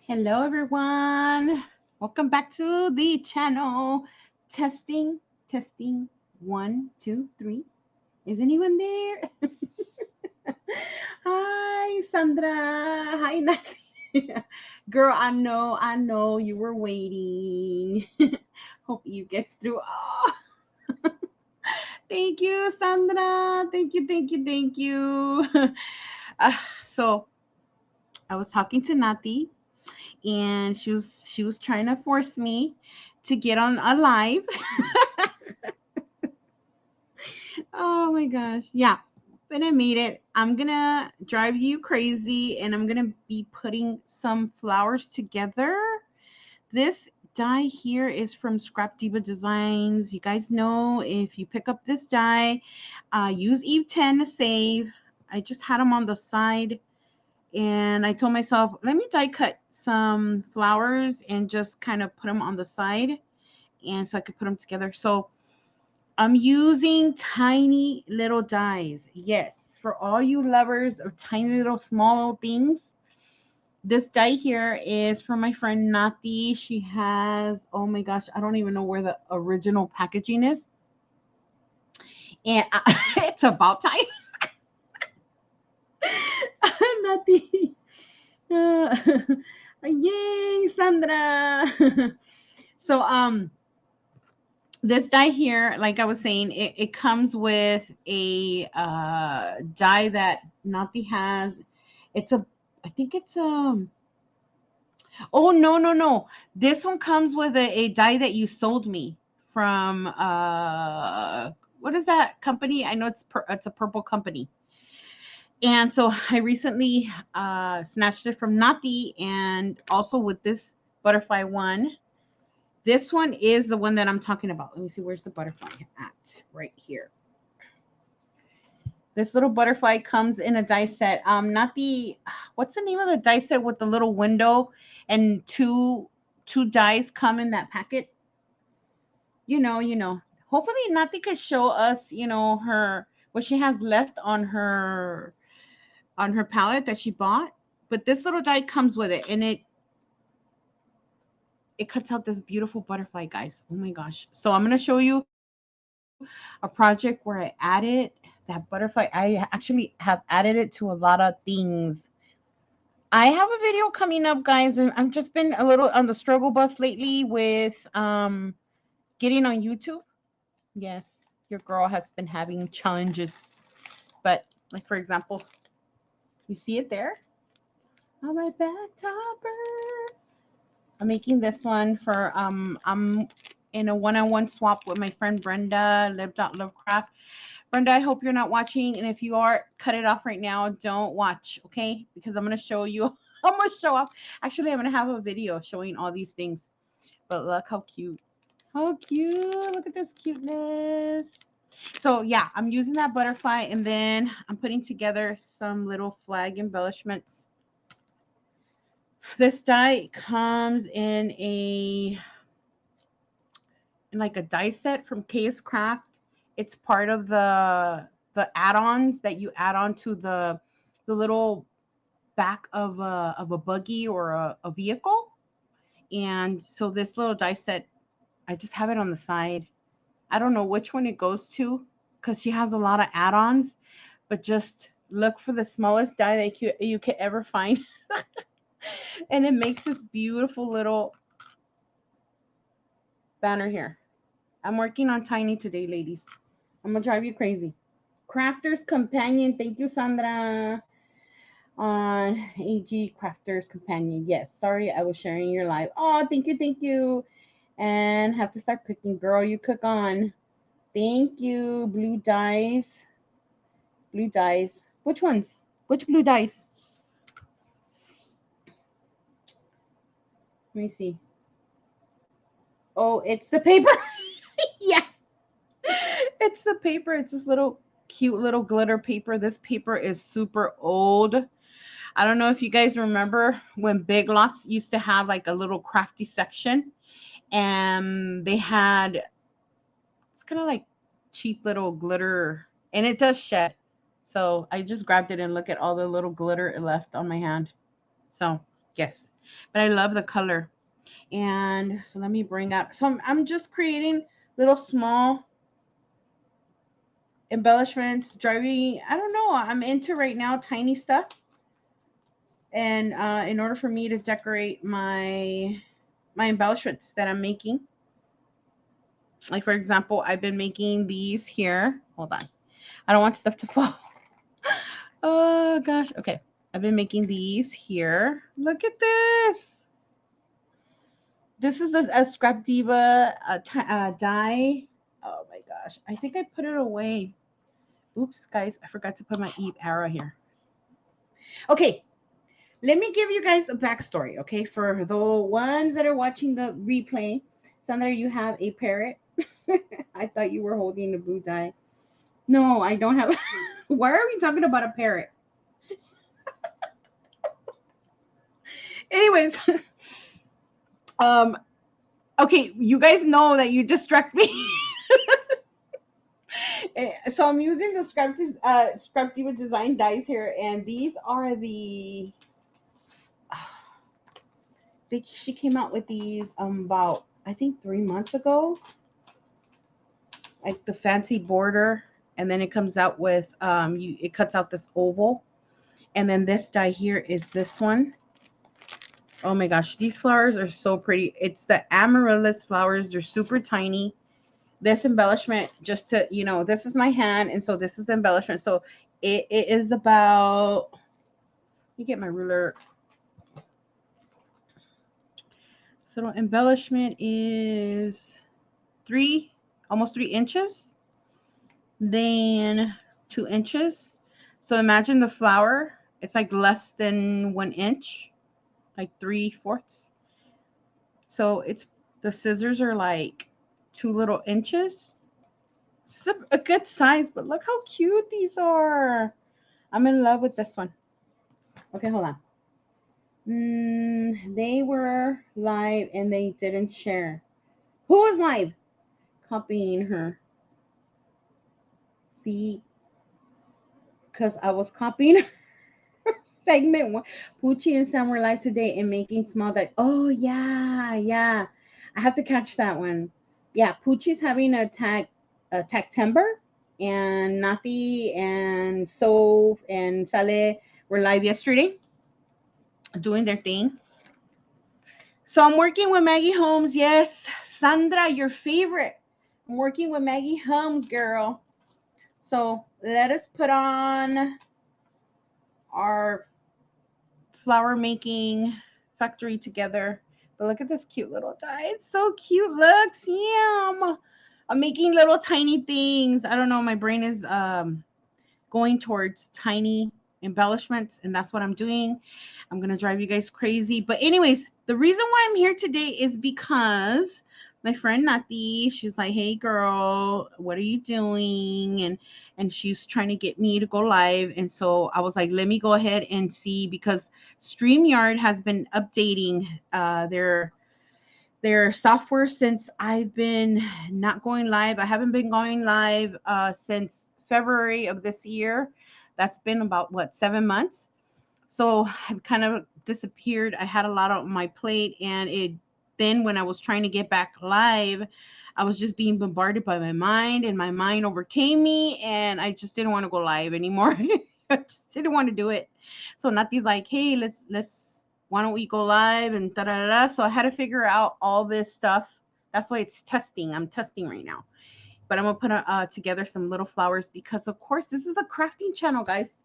Hello, everyone. Welcome back to the channel. Testing, testing. One, two, three. Is anyone there? Hi, Sandra. Hi, Natalie. Girl, I know you were waiting. Hope you gets through. Oh, thank you, Sandra. Thank you. Uh, so I was talking to Nati and she was trying to force me to get on a live. Oh my gosh. Yeah. But I made it. I'm gonna drive you crazy and I'm gonna be putting some flowers together. This die here is from Scrap Diva Designs. You guys know if you pick up this die, use Eve 10 to save. I just had them on the side and I told myself, let me die cut some flowers and just kind of put them on the side and so I could put them together. So I'm using tiny little dies. Yes, for all you lovers of tiny little small things. This die here is from my friend Nati. She has, oh my gosh, I don't even know where the original packaging is. And it's about time. Nati. Uh, yay, Sandra. So this die here, like I was saying, it comes with a die that Nati has. It's a, I think it's oh no. This one comes with a die that you sold me from what is that company? I know it's a purple company. And so I recently snatched it from Nati and also with this butterfly one. This one is the one that I'm talking about. Let me see, where's the butterfly at? Right here. This little butterfly comes in a die set. Not the, what's the name of the die set with the little window and two dies come in that packet? You know. Hopefully Nati could show us, her what she has left on her palette that she bought. But this little die comes with it and it cuts out this beautiful butterfly, guys. Oh my gosh. So I'm gonna show you a project where I added that butterfly. I actually have added it to a lot of things. I have a video coming up, guys, and I've just been a little on the struggle bus lately with getting on YouTube. Yes, your girl has been having challenges. But like for example, you see it there? On my back topper. I'm making this one for I'm in a one-on-one swap with my friend Brenda, live.lovecraft. Brenda, I hope you're not watching, and if you are, cut it off right now. Don't watch, okay? Because I'm gonna show you. I'm gonna show off. Actually, I'm gonna have a video showing all these things. But look how cute. How cute. Look at this cuteness. So yeah, I'm using that butterfly, and then I'm putting together some little flag embellishments. This die comes in like a die set from KS Craft. It's part of the add-ons that you add on to the little back of a buggy or a vehicle. And so this little die set, I just have it on the side. I don't know which one it goes to because she has a lot of add-ons, but just look for the smallest die that you could ever find. And it makes this beautiful little banner here. I'm working on tiny today, ladies. I'm gonna drive you crazy. Crafter's Companion. Thank you, Sandra. On AG Crafter's Companion. Yes, sorry, I was sharing your live. Oh, thank you. And have to start cooking. Girl, you cook on. Thank you. Blue dice. Blue dice. Which ones? Which blue dice? Let me see. Oh, it's the paper. Yeah, it's the paper. It's this little cute little glitter paper. This paper is super old. I don't know if you guys remember when Big Lots used to have like a little crafty section and they had it's kind of like cheap little glitter and it does shed. So I just grabbed it and look at all the little glitter it left on my hand. So Yes, but I love the color. And so let me bring up. So I'm just creating little small embellishments, driving. I don't know. I'm into right now tiny stuff. And in order for me to decorate my embellishments that I'm making, like for example, I've been making these here. Hold on. I don't want stuff to fall. Oh gosh. Okay. I've been making these here. Look at this. This is a Scrap Diva die. Oh my gosh. I think I put it away. Oops, guys. I forgot to put my Eve arrow here. Okay. Let me give you guys a backstory, okay? For the ones that are watching the replay, Sandra, you have a parrot. I thought you were holding a blue die. No, I don't have. Why are we talking about a parrot? Anyways, um, okay, you guys know that you distract me. So I'm using the Scrap Diva design dies here, and these are the. She came out with these about I think 3 months ago, like the fancy border, and then it comes out with it cuts out this oval, and then this die here is this one. Oh my gosh, these flowers are so pretty. It's the amaryllis flowers. They're super tiny. This embellishment, just to, this is my hand, and so this is the embellishment. So it is about, let me get my ruler. So the embellishment is almost 3 inches, then 2 inches. So imagine the flower. It's like less than 1 inch, like 3/4. So the scissors are like 2 little inches. It's a good size, but look how cute these are. I'm in love with this one. Okay, hold on. They were live and they didn't share. Who was live? Copying her. See, because I was copying her segment one. Poochie and Sam were live today and making small that. Oh yeah, yeah. I have to catch that one. Yeah, Poochie's having a Tactember, and Nati and So and Sele were live yesterday doing their thing. So I'm working with Maggie Holmes. Yes, Sandra, your favorite. I'm working with Maggie Holmes, girl. So let us put on our flower making factory together. But look at this cute little die. It's so cute. Look, Sam. I'm making little tiny things. I don't know. My brain is going towards tiny embellishments, and that's what I'm doing. I'm gonna drive you guys crazy. But anyways, the reason why I'm here today is because my friend Nati, she's like, hey girl, what are you doing? And she's trying to get me to go live. And so I was like, let me go ahead and see, because StreamYard has been updating their software since I've been not going live. I haven't been going live since February of this year. That's been about 7 months. So I've kind of disappeared. I had a lot on my plate, and then when I was trying to get back live, I was just being bombarded by my mind, and my mind overcame me, and I just didn't want to go live anymore. I just didn't want to do it. So Nati's like, hey, let's why don't we go live and da da da. So I had to figure out all this stuff. That's why it's testing. I'm testing right now. But I'm gonna put together some little flowers, because of course this is a crafting channel, guys.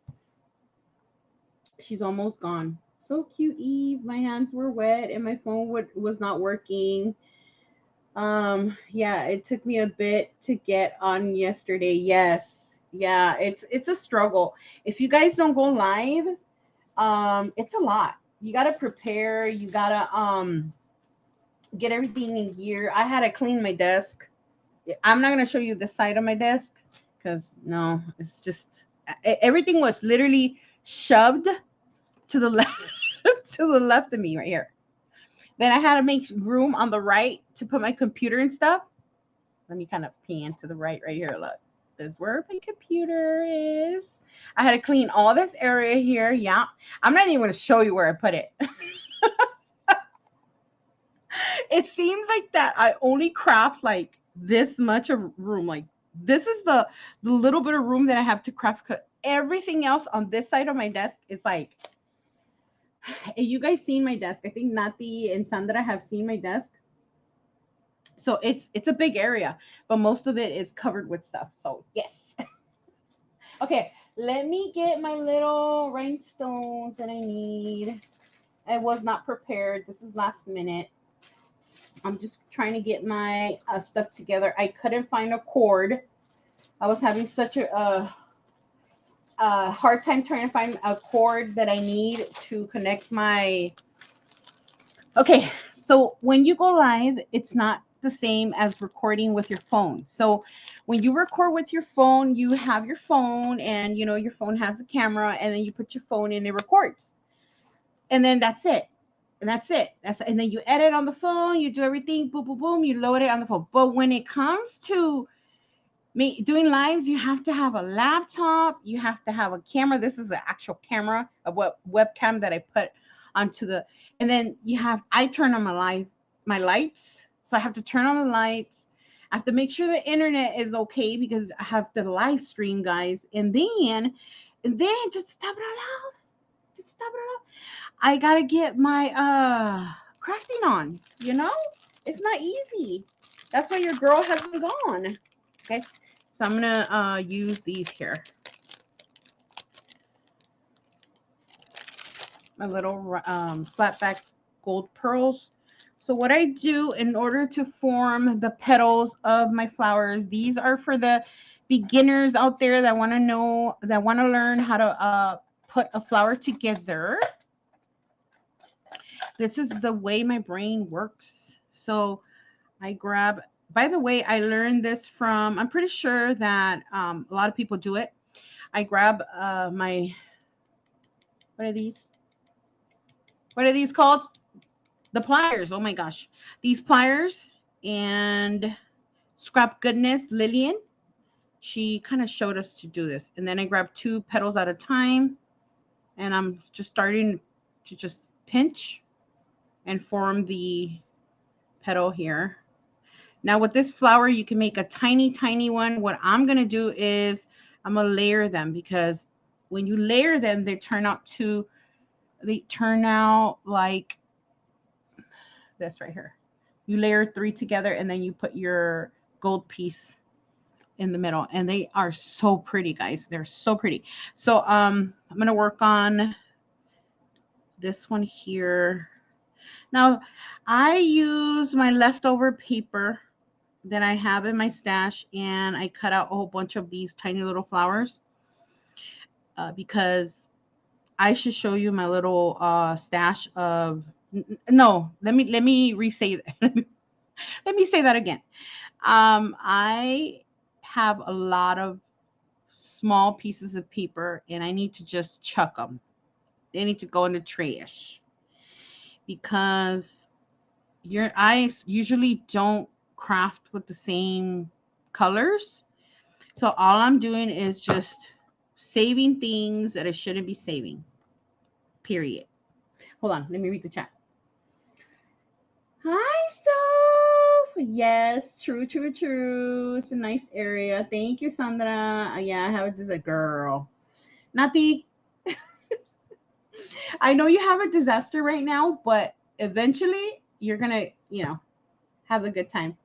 She's almost gone. So cute, Eve. My hands were wet and my phone was not working. Yeah, it took me a bit to get on yesterday. Yes. Yeah, it's a struggle. If you guys don't go live, it's a lot. You gotta prepare, you gotta get everything in gear. I had to clean my desk. I'm not gonna show you the side of my desk, because no, it's just everything was literally shoved to the left to the left of me right here. Then I had to make room on the right to put my computer and stuff. Let me kind of pan to the right here. Look, this is where my computer is. I had to clean all this area here. Yeah, I'm not even going to show you where I put it. It seems like that I only craft like this much of room. Like this is the little bit of room that I have to craft. 'Cause everything else on this side of my desk is like, you guys seen my desk. I think Nati and Sandra have seen my desk. So it's a big area, but most of it is covered with stuff. So yes. Okay, let me get my little rhinestones that I need. I was not prepared. This is last minute. I'm just trying to get my stuff together. I couldn't find a cord. I was having such a hard time trying to find a cord that I need to connect my. Okay, so when you go live, it's not the same as recording with your phone. So when you record with your phone, you have your phone, and you know your phone has a camera, and then you put your phone in, it records, and then that's it. And that's it. And then you edit on the phone, you do everything, boom, boom, boom, you load it on the phone. But when it comes to doing lives, you have to have a laptop, you have to have a camera. This is the actual camera, a webcam that I put onto the, and then I turn on my lights. So I have to turn on the lights. I have to make sure the internet is okay because I have the live stream, guys. And then just to top it all off, I gotta get my crafting on, you know? It's not easy. That's why your girl hasn't gone. Okay. So I'm gonna use these here. My little flat back gold pearls. So what I do in order to form the petals of my flowers, these are for the beginners out there that want to know, that want to learn how to put a flower together. This is the way my brain works. So I grab, by the way, I learned this from, I'm pretty sure that a lot of people do it. I grab what are these? What are these called? The pliers. Oh my gosh. These pliers, and Scrap Goodness, Lillian, she kind of showed us to do this. And then I grab 2 petals at a time, and I'm just starting to just pinch and form the petal here. Now with this flower, you can make a tiny, tiny one. What I'm going to do is I'm going to layer them, because when you layer them, they turn out like this right here. You layer 3 together, and then you put your gold piece in the middle, and they are so pretty, guys. They're so pretty. So I'm going to work on this one here. Now I use my leftover paper that I have in my stash, and I cut out a whole bunch of these tiny little flowers because I should show you my little stash of, no, let me re-say that. Let me say that again. I have a lot of small pieces of paper, and I need to just chuck them. They need to go in the trash, because I usually don't craft with the same colors. So all I'm doing is just saving things that I shouldn't be saving. Period. Hold on, let me read the chat. Hi, Soph. Yes, true, true, true. It's a nice area. Thank you, Sandra. Yeah, I have a girl. Nati, I know you have a disaster right now, but eventually you're gonna, have a good time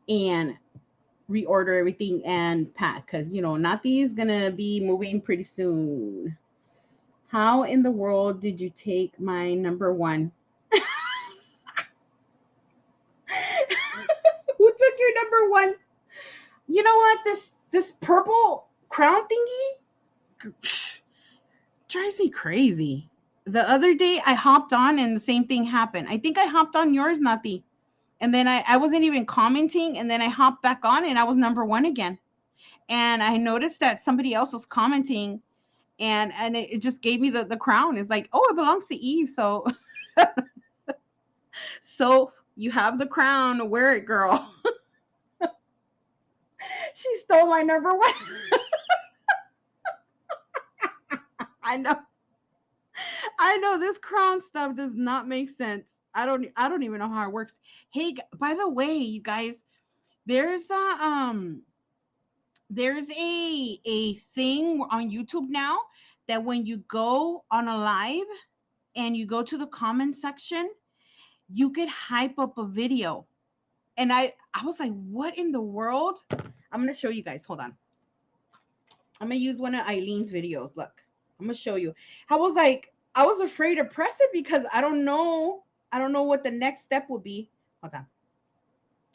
and reorder everything and pack, because Nati is gonna be moving pretty soon. How in the world did you take my number one? Who took your number one? You know what? This purple crown thingy drives me crazy. The other day I hopped on and the same thing happened. I think I hopped on yours, Nati. And then I wasn't even commenting, and then I hopped back on and I was number one again. And I noticed that somebody else was commenting, and it just gave me the crown. It's like, oh, it belongs to Eve. So so you have the crown, wear it, girl. She stole my number one. I know. I know this crown stuff does not make sense. I don't even know how it works. Hey, by the way, you guys, there's a thing on YouTube now that when you go on a live and you go to the comment section, you could hype up a video. And I was like, what in the world? I'm gonna show you guys. Hold on. I'm gonna use one of Eileen's videos. Look, I'm gonna show you. I was afraid to press it because I don't know. I don't know what the next step will be. Hold on.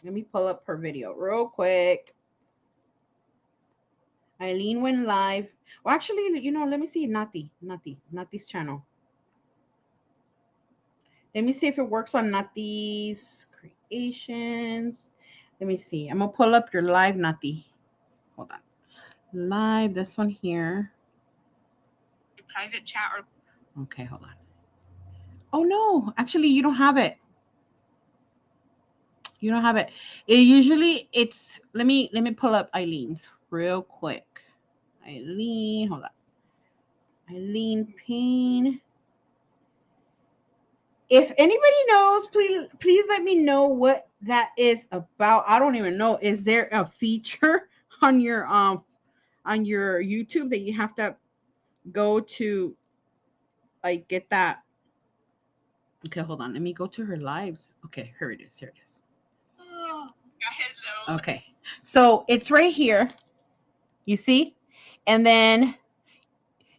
Let me pull up her video real quick. Eileen went live. Well, actually, let me see Nati's channel. Let me see if it works on Nati's creations. Let me see. I'm gonna pull up your live, Nati. Hold on. Live, this one here. Private chat or Okay, hold on. Oh no, actually you don't have it. You don't have it. It's let me pull up Eileen's real quick. Eileen, hold on. Eileen Payne. If anybody knows, please let me know what that is about. I don't even know. Is there a feature on your YouTube that you have to go to like get that? Okay, hold on. Let me go to her lives. Okay, here it is. Here it is. Okay. So it's right here. You see? And then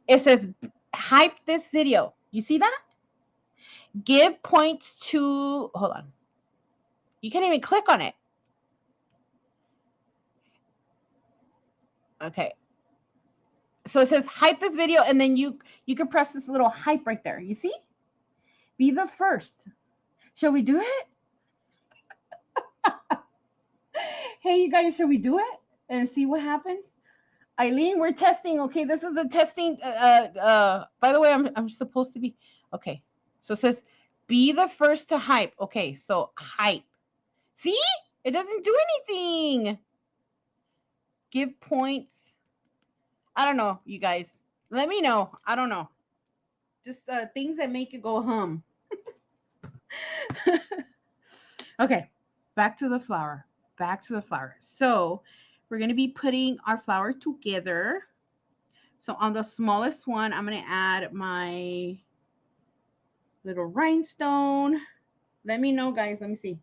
it says hype this video. You see that? Give points to hold on. You can't even click on it. Okay. So it says hype this video, and then you can press this little hype right there. You see? Be the first. Shall we do it? Hey, you guys, shall we do it and see what happens? Eileen, we're testing. Okay, this is a testing. By the way, I'm supposed to be okay. So it says, be the first to hype. Okay, so hype. See, it doesn't do anything. Give points. I don't know, you guys. Let me know. I don't know. Just things that make it go hum. Okay, back to the flour. Back to the flour. So we're gonna be putting our flour together. So on the smallest one, I'm gonna add my little rhinestone. Let me know, guys. Let me see.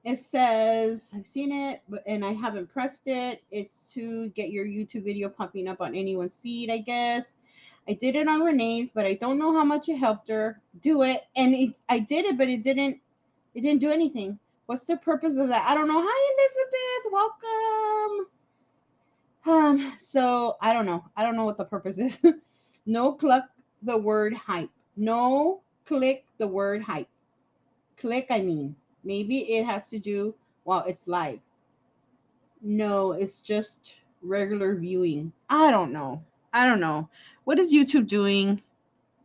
It says, I've seen it, and I haven't pressed it. It's to get your YouTube video popping up on anyone's feed, I guess. I did it on Renee's, but I don't know how much it helped her do it. And I did it, but it didn't do anything. What's the purpose of that? I don't know. Hi, Elizabeth. Welcome. So I don't know. I don't know what the purpose is. No click the word hype. No click the word hype. Click, I mean. Maybe it has to do while it's live. No, it's just regular viewing. I don't know. I don't know. What is YouTube doing?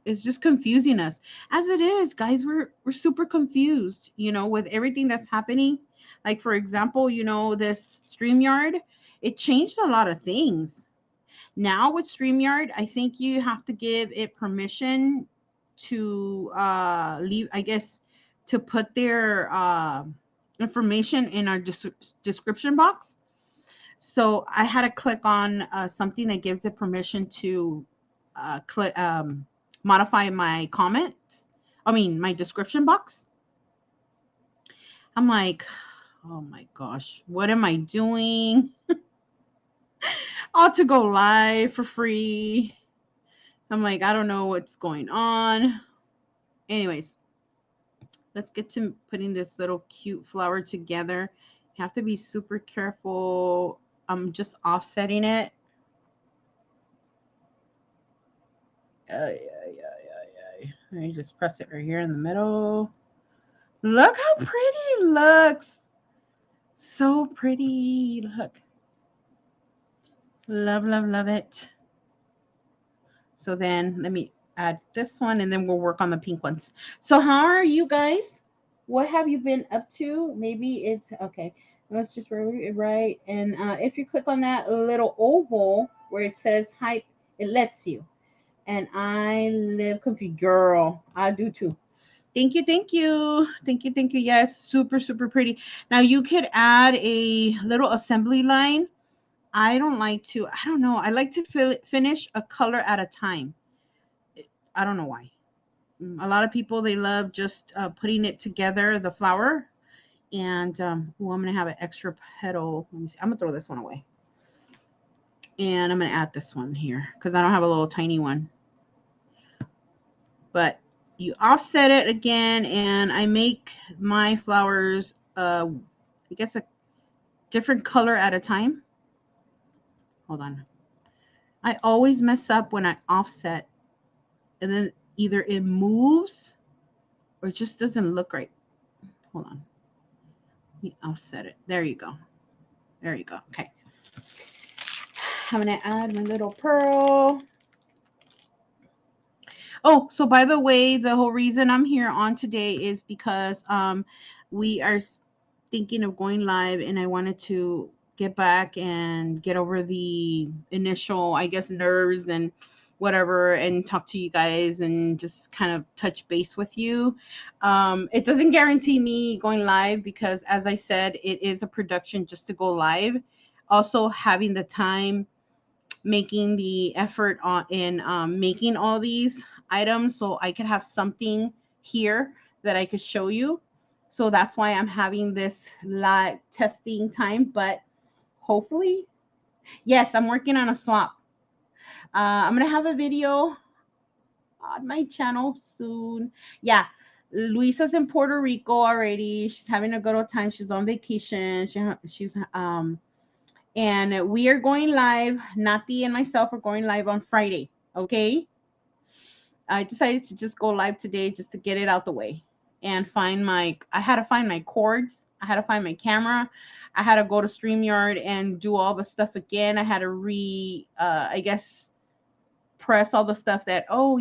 It's just confusing us. As it is, guys, we're super confused, with everything that's happening. Like for example, this StreamYard, it changed a lot of things. Now with StreamYard, I think you have to give it permission to leave, I guess, to put their information in our description box. So I had to click on something that gives it permission to modify my comments. I mean, my description box. I'm like, oh my gosh, what am I doing? All to go live for free. I'm like, I don't know what's going on. Anyways, let's get to putting this little cute flower together. You have to be super careful. I'm just offsetting it. Let me just press it right here in the middle. Look how pretty it looks. So pretty. Look. Love, love, love it. So then let me add this one and then we'll work on the pink ones. So how are you guys? What have you been up to? Maybe it's okay. Let's just right. And if you click on that little oval where it says hype, it lets you. And I live confused. Girl, I do too. Thank you, thank you. Thank you, thank you. Yes, super, super pretty. Now you could add a little assembly line. I don't like to, I don't know. I like to finish a color at a time. I don't know why. A lot of people, they love just putting it together, the flower. And, oh, I'm going to have an extra petal. Let me see. I'm going to throw this one away. And I'm going to add this one here because I don't have a little tiny one. But you offset it again, and I make my flowers, I guess, a different color at a time. Hold on. I always mess up when I offset, and then either it moves or it just doesn't look right. Hold on. Let me offset it. There you go. There you go. Okay. I'm going to add my little pearl. Oh, so by the way, the whole reason I'm here on today is because we are thinking of going live, and I wanted to get back and get over the initial, I guess, nerves and whatever, and talk to you guys and just kind of touch base with you. It doesn't guarantee me going live because, as I said, it is a production just to go live. Also, having the time, making the effort on in making all these items so I could have something here that I could show you. So that's why I'm having this live testing time. But hopefully, yes, I'm working on a swap. I'm gonna have a video on my channel soon. Yeah, Luisa's in Puerto Rico already. She's having a good old time. She's on vacation. She's and we are going live. Nati and myself are going live on Friday. Okay. I decided to just go live today just to get it out the way and I had to find my cords. I had to find my camera. I had to go to StreamYard and do all the stuff again. I had to I guess, press all the stuff that, oh,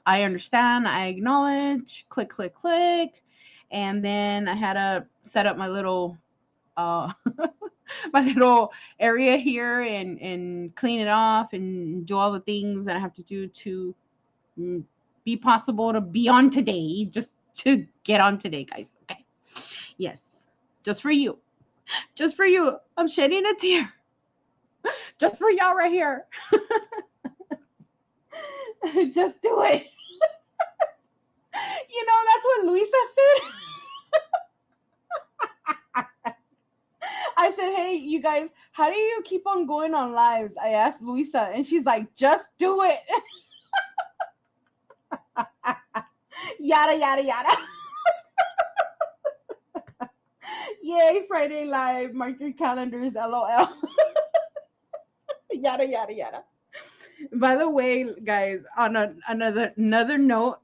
I understand, I acknowledge, click, click, click. And then I had to set up my little, uh, my little area here and clean it off and do all the things that I have to do to be possible to be on today, just to get on today, guys. Okay. Yes. Just for you. Just for you. I'm shedding a tear. Just for y'all right here. Just do it. That's what Luisa said. I said, hey, you guys, how do you keep on going on lives? I asked Luisa, and she's like, just do it. Yada, yada, yada. Yay, Friday live. Mark your calendars, LOL. Yada, yada, yada. By the way, guys, on another note,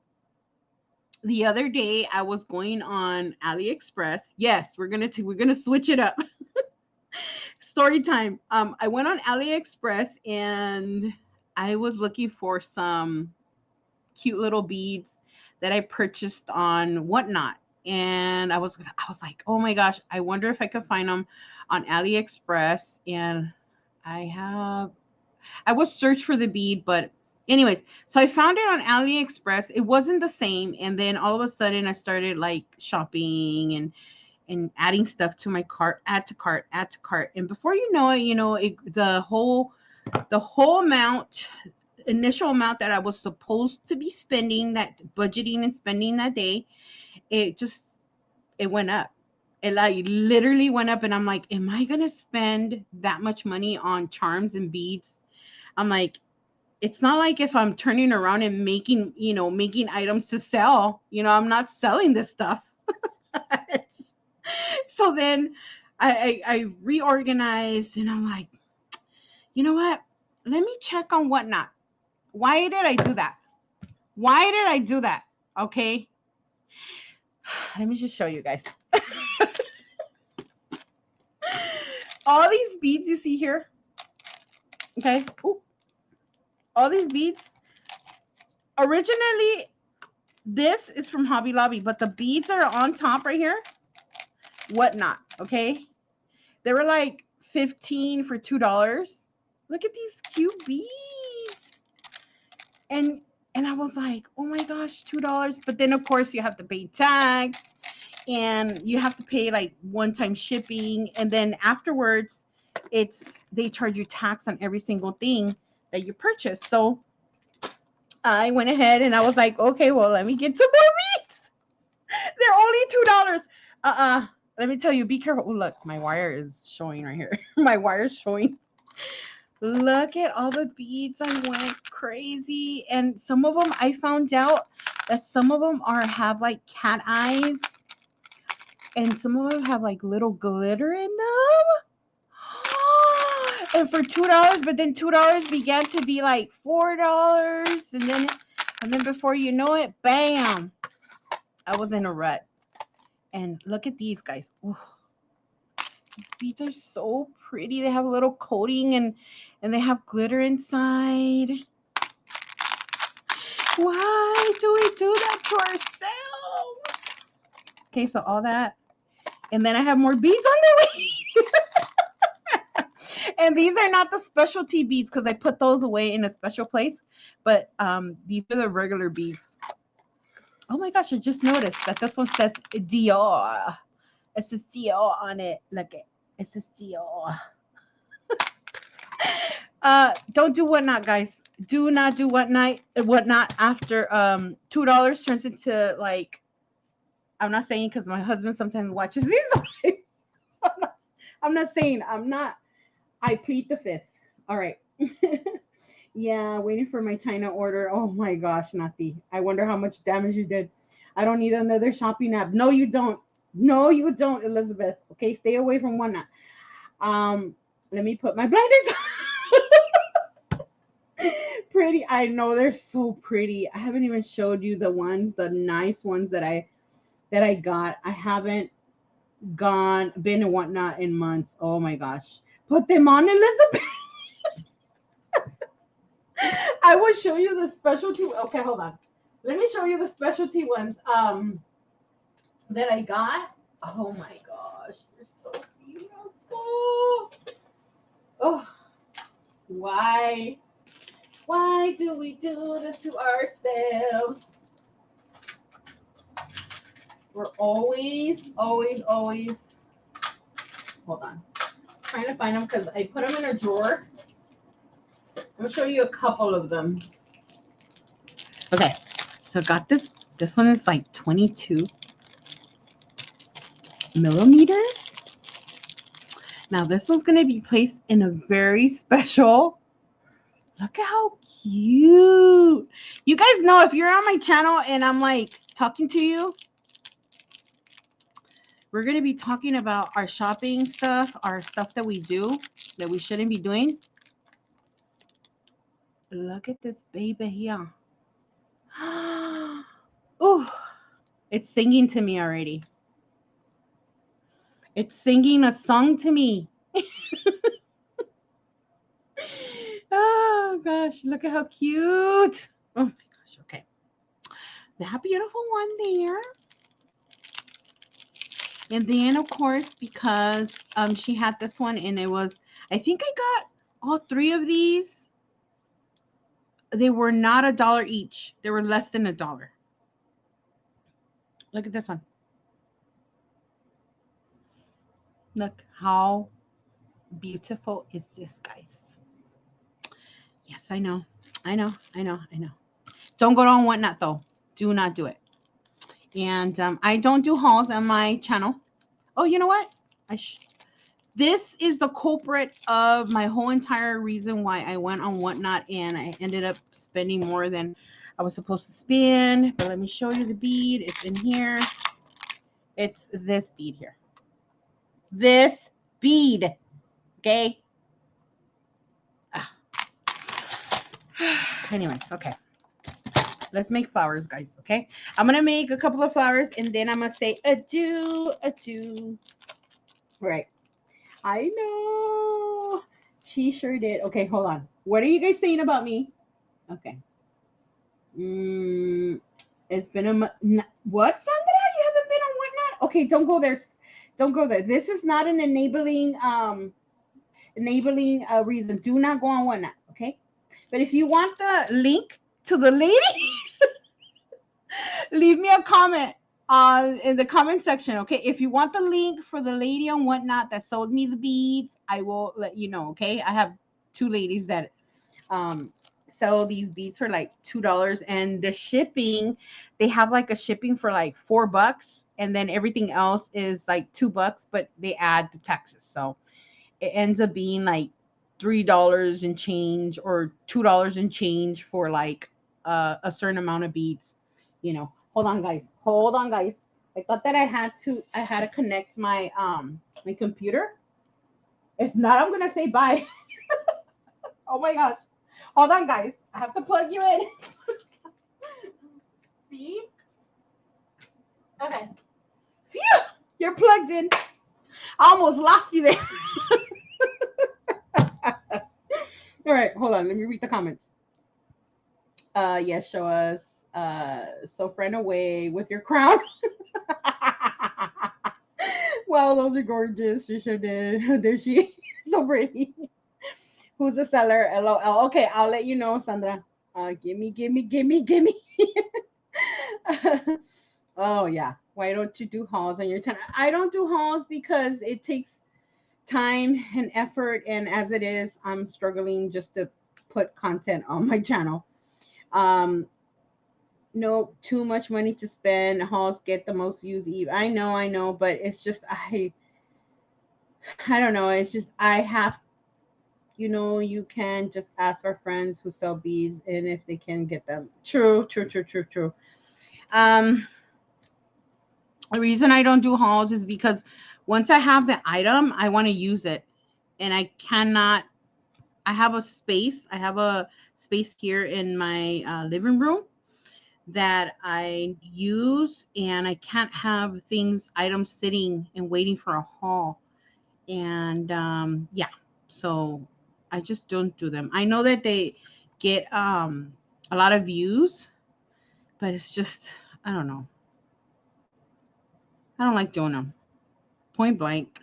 the other day I was going on AliExpress. Yes, we're gonna switch it up. Story time. I went on AliExpress and I was looking for some cute little beads that I purchased on Whatnot. And I was like, oh my gosh, I wonder if I could find them on AliExpress. And I was search for the bead, but anyways, so I found it on AliExpress. It wasn't the same, and then all of a sudden I started like shopping and adding stuff to my cart, add to cart, add to cart, and before you know it, the whole initial amount that I was supposed to be spending, that budgeting and spending that day, it just it went up. It like literally went up, and I'm like, am I gonna spend that much money on charms and beads? I'm like, it's not like if I'm turning around and making items to sell. I'm not selling this stuff. So then I reorganized, and I'm like, you know what? Let me check on Whatnot. Why did I do that? Why did I do that? Okay. Let me just show you guys. All these beads you see here. Okay. Ooh. All these beads. Originally, this is from Hobby Lobby, but the beads are on top right here. Whatnot. Okay. They were like 15 for $2. Look at these cute beads. and and I was like, oh my gosh, $2. But then of course you have to pay tax, and you have to pay like one-time shipping, and then afterwards they charge you tax on every single thing that you purchase. So I went ahead and I was like, okay, well, let me get some more meats. They're only $2. Uh-uh. Let me tell you, be careful. Oh, look, my wire is showing right here. My wire's showing. Look at all the beads. I went crazy. And some of them, I found out that some of them have like cat eyes, and some of them have like little glitter in them. And for $2, but then $2 began to be like $4, and then before you know it, bam, I was in a rut. And look at these guys. Ooh, these beads are so pretty. They have a little coating, and they have glitter inside. Why do we do that to ourselves? Okay, so all that, and then I have more beads on the way. And these are not the specialty beads because I put those away in a special place. But these are the regular beads. Oh my gosh, I just noticed that this one says Dior. It says Dior on it. Look it says Dior. Don't do whatnot, guys. Do not do whatnot after $2 turns into like, I'm not saying because my husband sometimes watches these. I'm not saying, I plead the fifth. All right. Yeah, waiting for my China order. Oh my gosh, Nati. I wonder how much damage you did. I don't need another shopping app. No, you don't. No, you don't, Elizabeth. Okay, stay away from one. Let me put my blinders on. Pretty. I know they're so pretty. I haven't even showed you the nice ones that I got. I haven't been and whatnot in months. Oh my gosh. Put them on, Elizabeth. I will show you the specialty. Okay, hold on. Let me show you the specialty ones that I got. Oh my gosh, they're so beautiful. Oh, why? Why do we do this to ourselves? We're always. Hold on. I'm trying to find them because I put them in a drawer. I'm gonna show you a couple of them. Okay, so I got this. This one is like 22 millimeters. Now this one's gonna be placed in a very special. Look at how cute. You guys know if you're on my channel and I'm like talking to you, we're gonna be talking about our shopping stuff, our stuff that we do that we shouldn't be doing. Look at this baby here. Oh, it's singing to me already. It's singing a song to me. Oh gosh, look at how cute. Oh my gosh, okay. That beautiful one there. And then of course, because she had this one and it was, I think I got all three of these. They were not $1 each. They were less than $1. Look at this one. Look how beautiful is this, guys. Yes, I know. I know. Don't go on whatnot though. Do not do it. And I don't do hauls on my channel. Oh, you know what? This is the culprit of my whole entire reason why I went on whatnot and I ended up spending more than I was supposed to spend. But let me show you the bead. It's in here. It's this bead here. This bead. Okay. Anyways, okay. Let's make flowers, guys. Okay. I'm going to make a couple of flowers and then I'm going to say adieu, adieu. Right. I know. She sure did. Okay, hold on. What are you guys saying about me? Okay. It's been a month. What, Sandra? You haven't been on whatnot? Okay, don't go there. Don't go there. This is not an enabling reason. Do not go on whatnot. Okay. But if you want the link, to the lady, leave me a comment in the comment section. Okay, if you want the link for the lady and whatnot that sold me the beads, I will let you know. Okay, I have two ladies that um sell these beads for like $2, and the shipping, they have like a shipping for like $4, and then everything else is like $2, but they add the taxes, so it ends up being like $3 and change or $2 and change for like a certain amount of beads. Hold on, guys. Hold on, guys. I thought that I had to connect my computer. If not, I'm gonna say bye. Oh my gosh. Hold on, guys. I have to plug you in. See? Okay. Phew! You're plugged in. I almost lost you there. All right, hold on. Let me read the comments. Yes, show us. So friend away with your crown. Wow, those are gorgeous. She sure did. There she so pretty. Who's the seller? LOL. Okay, I'll let you know, Sandra. Gimme. Oh yeah. Why don't you do hauls on your channel? I don't do hauls because it takes time and effort, and as it is, I'm struggling just to put content on my channel. Um, no, too much money to spend. Hauls get the most views. I know, but it's just I don't know. It's just I have. You can just ask our friends who sell beads, and if they can get them. True. Um, the reason I don't do hauls is because once I have the item, I want to use it, and I cannot. I have a space. I have a space here in my living room that I use, and I can't have items sitting and waiting for a haul. And yeah, so I just don't do them. I know that they get a lot of views, but it's just I don't know. I don't like doing them. Point blank.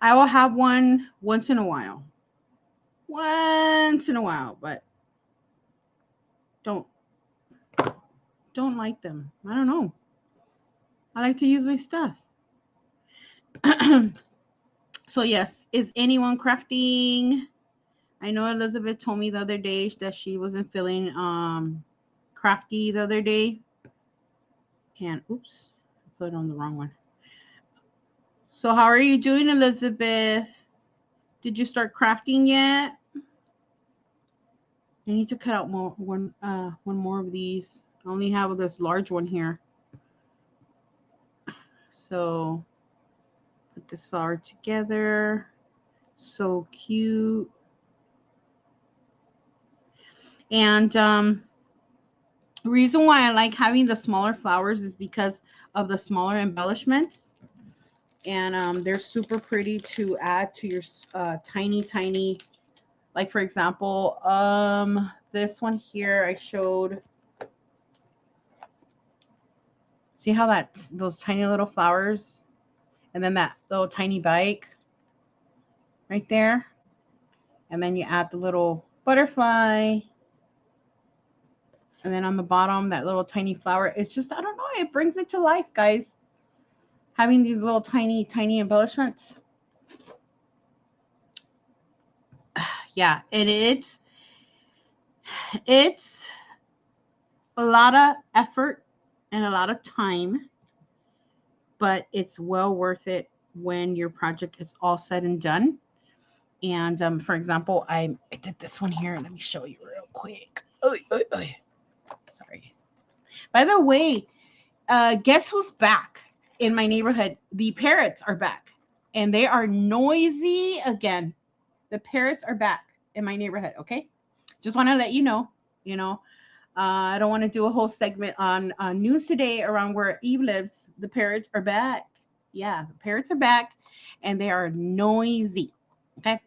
I will have one once in a while, but don't don't like them. I don't know. I like to use my stuff. So yes, is anyone crafting? I know Elizabeth told me the other day that she wasn't feeling crafty the other day. And oops, I put on the wrong one. So how are you doing, Elizabeth? Did you start crafting yet? I need to cut out one more of these. I only have this large one here. So put this flower together. So cute. And the reason why I like having the smaller flowers is because of the smaller embellishments. And they're super pretty to add to your tiny, like for example, this one here I showed. See how those tiny little flowers, and then that little tiny bike right there, and then you add the little butterfly, and then on the bottom that little tiny flower. It's just I don't know, it brings it to life, guys. Having these little tiny embellishments. Yeah, and it's a lot of effort and a lot of time, but it's well worth it when your project is all said and done. And for example, I did this one here. Let me show you real quick. Sorry. By the way, guess who's back in my neighborhood? The parrots are back, and they are noisy again. The parrots are back in my neighborhood. Okay, just want to let you know. You know, I don't want to do a whole segment on news today around where Eve lives. The parrots are back. Yeah, the parrots are back, and they are noisy. Okay,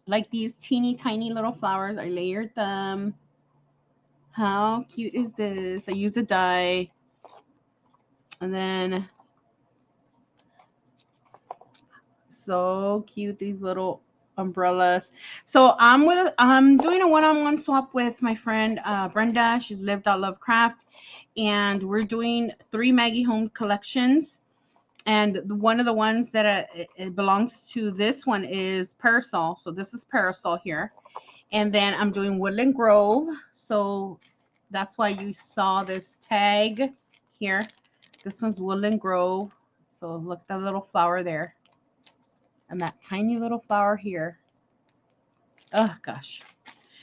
like these teeny tiny little flowers. I layered them. How cute is this? I used a die, and then so cute these little umbrellas. So I'm doing a one-on-one swap with my friend Brenda. She's lived out Lovecraft, and we're doing 3 Maggie Home collections. And one of the ones that it belongs to this one is Parasol. So this is Parasol here, and then I'm doing Woodland Grove. So that's why you saw this tag here. This one's Woodland Grove. So look at that little flower there, and that tiny little flower here. Oh gosh.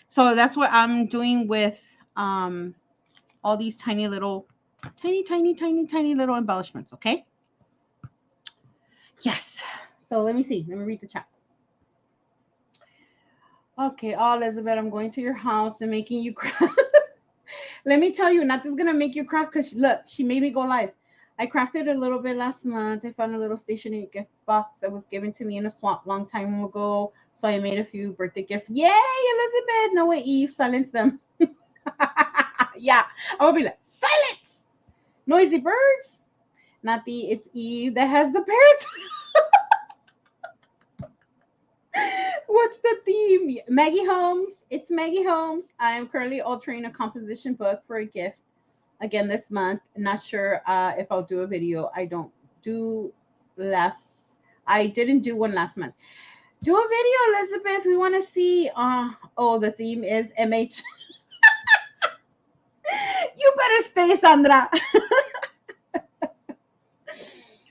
So that's what I'm doing with um all these tiny little tiny little embellishments, okay? Yes. So let me see. Let me read the chat. Okay, oh Elizabeth, I'm going to your house and making you cry. Let me tell you, nothing's gonna make you cry because look, she made me go live. I crafted a little bit last month. I found a little stationery gift box that was given to me in a swamp long time ago. So I made a few birthday gifts. Yay, Elizabeth! No way, Eve, silence them. Yeah, I will be like, silence! Noisy birds! Not the it's Eve that has the parrot. What's the theme? Maggie Holmes. It's Maggie Holmes. I am currently altering a composition book for a gift again this month. Not sure if I'll do a video. I don't do last. I didn't do one last month. Do a video, Elizabeth. We want to see. Oh, the theme is MH. You better stay, Sandra.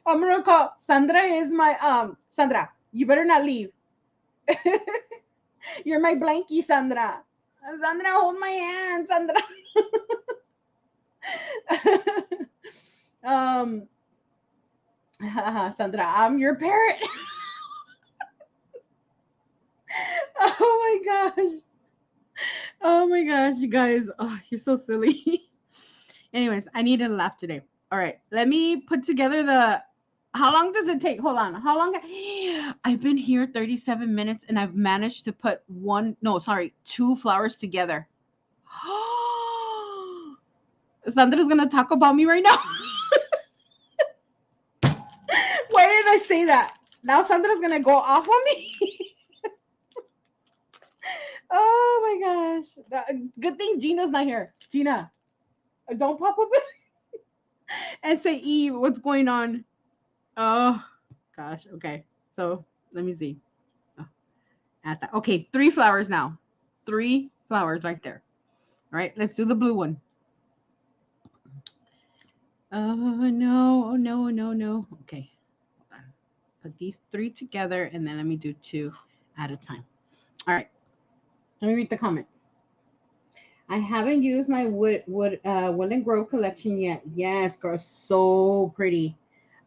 I'm gonna call Sandra is my Sandra. You better not leave. You're my blankie, Sandra. Sandra, hold my hand, Sandra. um, Sandra, I'm your parrot. Oh my gosh. Oh my gosh, you guys. Oh, you're so silly. Anyways, I need to laugh today. All right, let me put together the. How long does it take? Hold on. How long? I've been here 37 minutes and I've managed to put one, no, sorry, 2 flowers together. Sandra's gonna talk about me right now. Why did I say that? Now Sandra's gonna go off on me. Oh my gosh. Good thing Gina's not here. Gina, don't pop up and say, Eve, what's going on? Oh gosh. Okay. So let me see. Oh, at that. Okay, 3 flowers now. 3 flowers right there. All right, let's do the blue one. Oh no, oh no, no, no. Okay, hold on. Put these 3 together and then let me do 2 at a time. All right, let me read the comments. I haven't used my Woodland Grove collection yet. Yes, girl, so pretty.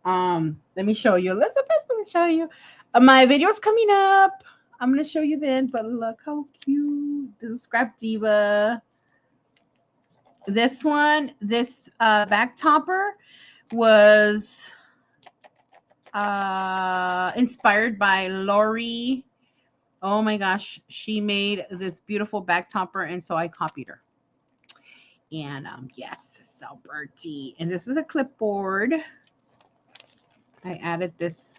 Let me show you, Elizabeth. Let me show you. My video's coming up. I'm gonna show you then. But look how cute this is, Scrap Diva. This one, this back topper was inspired by Lori. Oh my gosh, she made this beautiful back topper, and so I copied her. And yes, so pretty. And this is a clipboard. I added this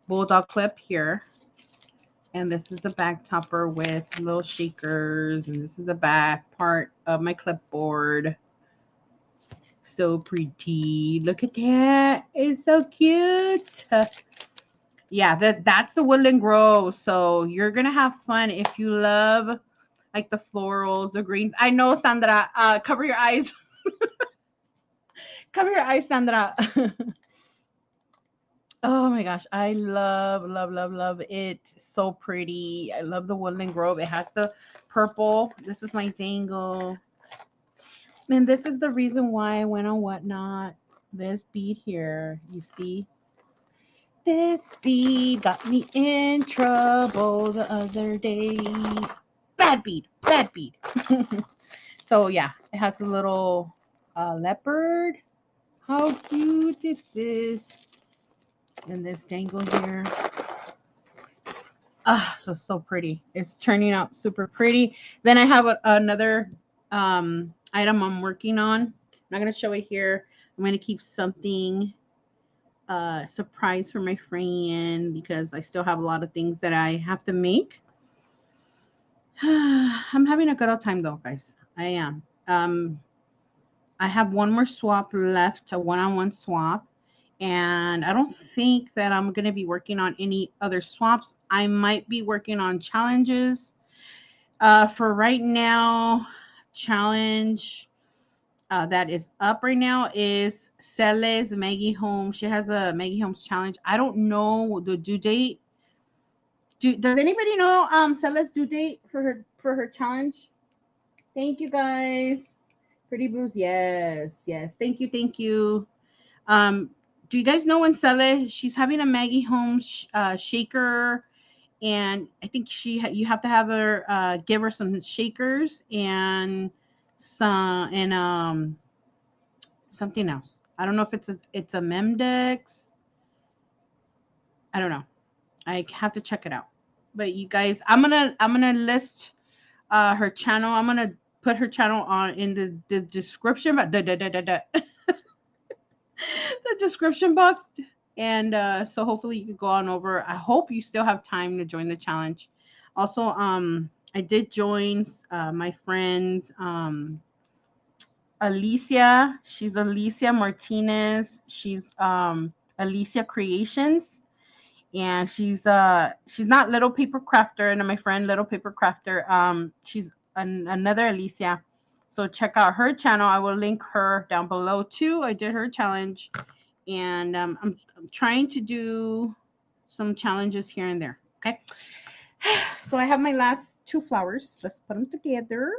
bulldog clip here. And this is the back topper with little shakers. And this is the back part of my clipboard. So pretty. Look at that. It's so cute. Yeah, that's the Woodland Grove. So you're gonna have fun if you love like the florals, the greens. I know, Sandra. Cover your eyes. Cover your eyes, Sandra. Oh my gosh, I love it. So pretty. I love the Woodland Grove. It has the purple. This is my dangle. And this is the reason why I went on Whatnot. This bead here, you see? This bead got me in trouble the other day. Bad bead, bad bead. So yeah, it has a little leopard. How cute this is. And this dangle here. Ah, so pretty. It's turning out super pretty. Then I have another item I'm working on. I'm not gonna show it here. I'm gonna keep something surprise for my friend because I still have a lot of things that I have to make. I'm having a good old time though, guys. I am. I have one more swap left, a one-on-one swap, and I don't think that I'm going to be working on any other swaps. I might be working on challenges. For right now, challenge that is up right now is Sele's Maggie Home. She has a Maggie Homes challenge. I don't know the due date. Does anybody know Sele's due date for her challenge? Thank you guys. Pretty Blues, yes, yes. Thank you, thank you. Um, do you guys know when Sele? She's having a Maggie Holmes shaker, and I think you have to have her give her some shakers and some and something else. I don't know if it's a Memdex. I don't know. I have to check it out. But you guys, I'm gonna list her channel. I'm gonna put her channel on in the description, but the description box. And so hopefully you can go on over. I hope you still have time to join the challenge. Also, I did join my friends Alicia. She's Alicia Martinez. She's Alicia Creations, and she's not Little Paper Crafter, and my friend Little Paper Crafter. She's another Alicia. So check out her channel. I will link her down below too. I did her challenge, and I'm trying to do some challenges here and there. Okay. So I have my last two flowers. Let's put them together.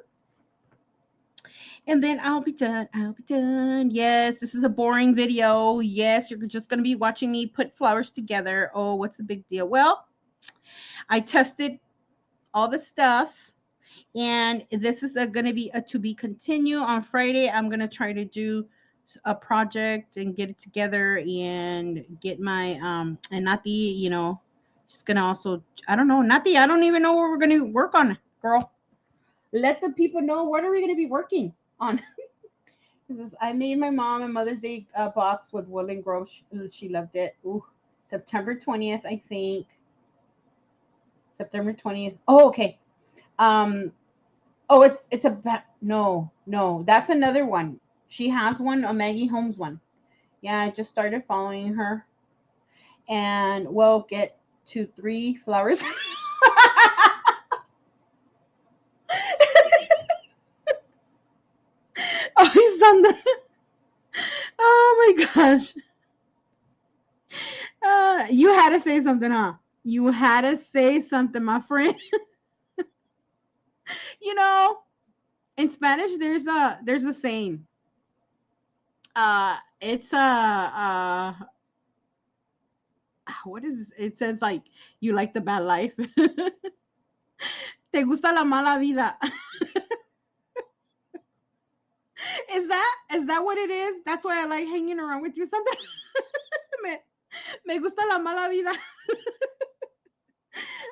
And then I'll be done. I'll be done. Yes, this is a boring video. Yes, you're just going to be watching me put flowers together. Oh, what's the big deal? Well, I tested all the stuff, and this is going to be a to be continue. On Friday, I'm going to try to do a project and get it together and get my and not the, just going to also, I don't know, not the, I don't even know what we're going to work on, girl. Let the people know what are we going to be working on. This is, I made my mom a Mother's Day box with Woodland Grove. She loved it. Ooh, September 20th, I think. September 20th. Oh, okay. Um, oh, it's a no. That's another one. She has one, a Maggie Holmes one. Yeah, I just started following her, and we'll get to 3 flowers. Oh, Sandra. Oh my gosh. You had to say something, huh? You had to say something, my friend. You know, in Spanish, there's a saying. It's a what is it says like you like the bad life. Te gusta la mala vida. Is that what it is? That's why I like hanging around with you sometimes. me, me gusta la mala vida.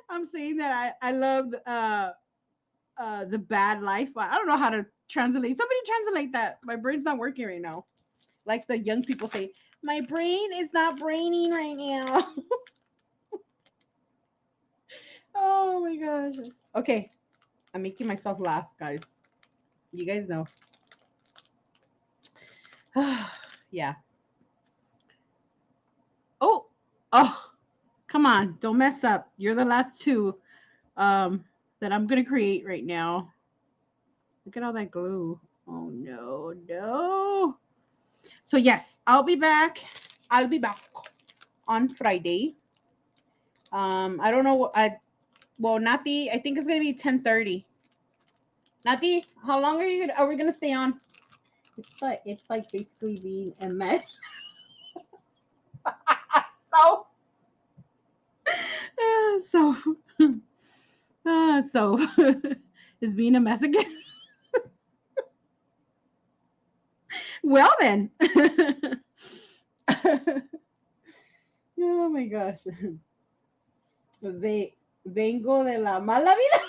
I'm saying that I love the bad life. I don't know how to translate. Somebody translate that. My brain's not working right now. Like the young people say, my brain is not braining right now. Oh my gosh. Okay, I'm making myself laugh, guys. You guys know. Yeah. Oh, oh, come on. Don't mess up. You're the last two that I'm going to create right now. Look at all that glue. Oh, no, no. So, yes, I'll be back. I'll be back on Friday. I don't know. Well, Nati, I think it's going to be 10:30. Nati, how long are we going to stay on? It's like basically being a mess. So so so is being a mess again. Well then. Oh my gosh. Vengo de la mala vida.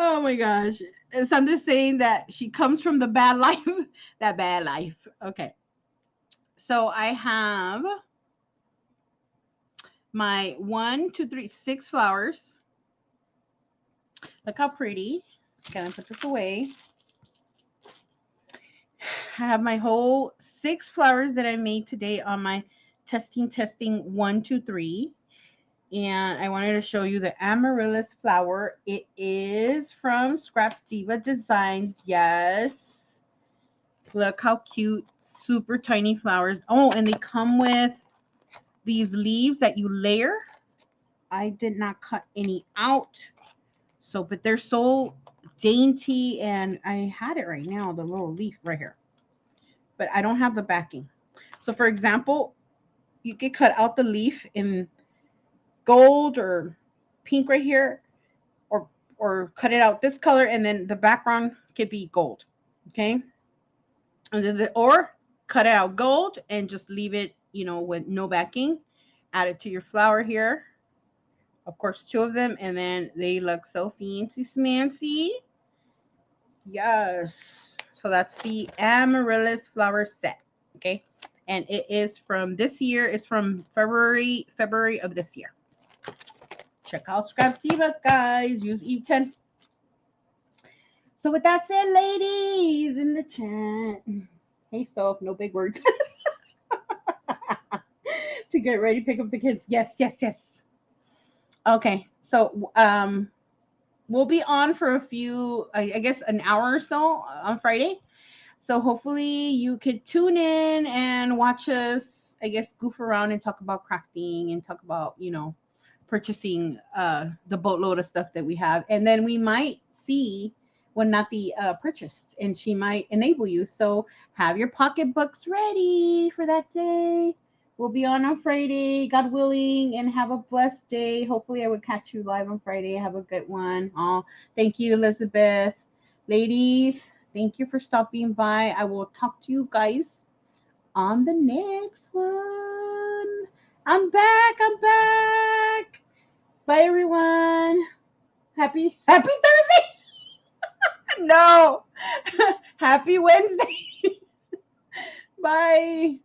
Oh my gosh. And Sandra's saying that she comes from the bad life. That bad life. Okay. So I have my one, two, three, six flowers. Look how pretty. Gonna put this away. I have my whole six flowers that I made today on my testing one, two, three. And I wanted to show you the amaryllis flower. It is from Scrap Diva Designs. Yes. Look how cute. Super tiny flowers. Oh, and they come with these leaves that you layer. I did not cut any out. So, but they're so dainty, and I had it right now, the little leaf right here. But I don't have the backing. So, for example, you could cut out the leaf in gold or pink right here, or cut it out this color, and then the background could be gold. Okay, and then or cut it out gold and just leave it, with no backing. Add it to your flower here. Of course, two of them, and then they look so fancy smancy. Yes. So that's the amaryllis flower set. Okay. And it is from this year. It's from February of this year. Check out Scrap Diva, guys. Use Eve10. So with that said, ladies in the chat. Hey, Soph, no big words. To get ready, pick up the kids. Yes, yes, yes. Okay. So we'll be on for a few, I guess an hour or so on Friday. So hopefully you could tune in and watch us, I guess, goof around and talk about crafting and talk about, purchasing the boatload of stuff that we have. And then we might see when not be purchased, and she might enable you. So have your pocketbooks ready for that day. We'll be on Friday, God willing, and have a blessed day. Hopefully, I would catch you live on Friday. Have a good one. Oh, thank you, Elizabeth. Ladies, thank you for stopping by. I will talk to you guys on the next one. I'm back. I'm back. Bye, everyone. Happy Thursday. No. Happy Wednesday. Bye.